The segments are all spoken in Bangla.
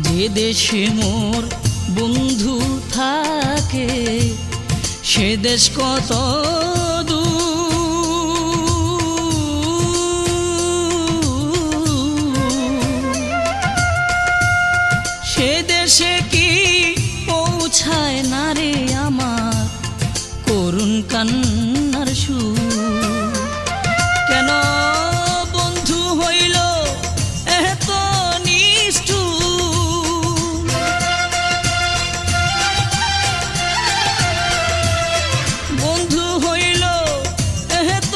যে দেশে মোর বন্ধু থাকে সে দেশ কত সে দেশে কি পৌঁছায় না রে আমার করুণ কান্নার সুর। কেন বন্ধু হইল এত নিষ্ঠুর, বন্ধু হইল এত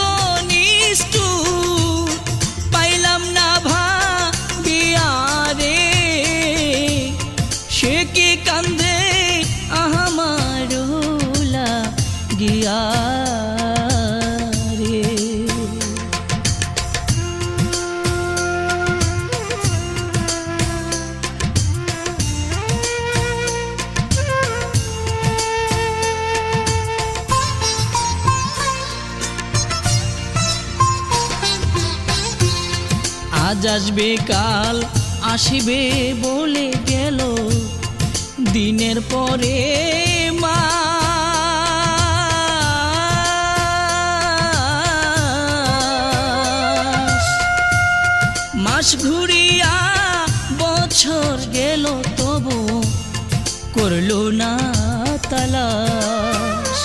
নিষ্ঠুর, পাইলাম না ভাবিয়া রে সে কি কান্দে আমার লাগিয়া রে। আজ আসবে কাল আসিবে বলে গেল দিনের পরে মাস ঘুরিয়া বছর গেল তবু করলো না তালাশ।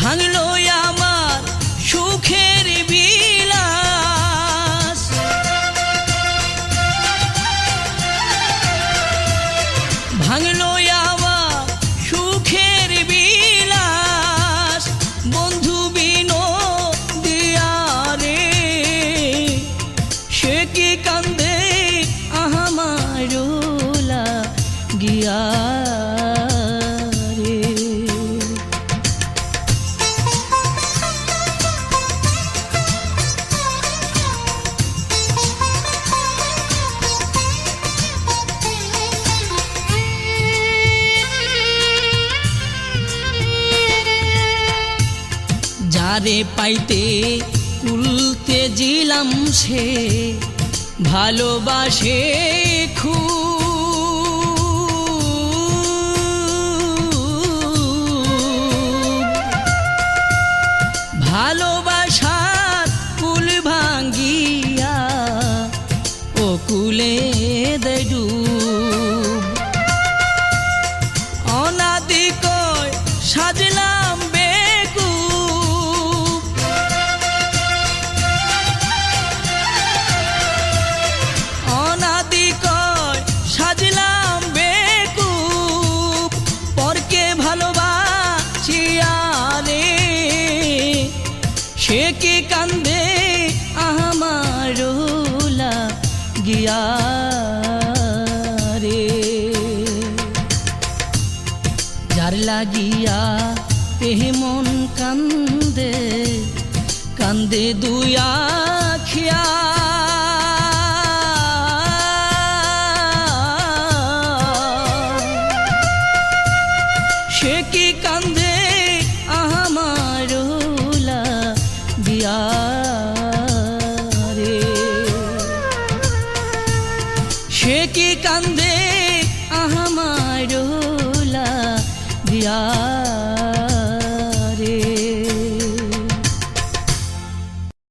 ভাঙলো আমার সুখের বিলাস, ভাঙলো আমার সুখের বিলাস, বন্ধু বিনোদিয়া রে সে কি কান্দে আমার লাগিয়া রে। যারে পাইতে কুলতে জিলাম সে ভালোবাসে খুব, ভালোবাসার কুল ভাঙ্গিয়া ও কুলে দেয় ডুব। অনাদি কয় সাজলাম বেকুব, অনাদি কয় সাজলাম বেকুব, পরকে ভালোবাসিয়া রে সে কি কান্দে আমার লাগিয়া রে। যার লাগিয়া এ মন কান্দে কান্দে দুই আখিয়া, সে কি কান্দে আমার লাগিয়া রে, সে কি কান্দে আমার লাগিয়া।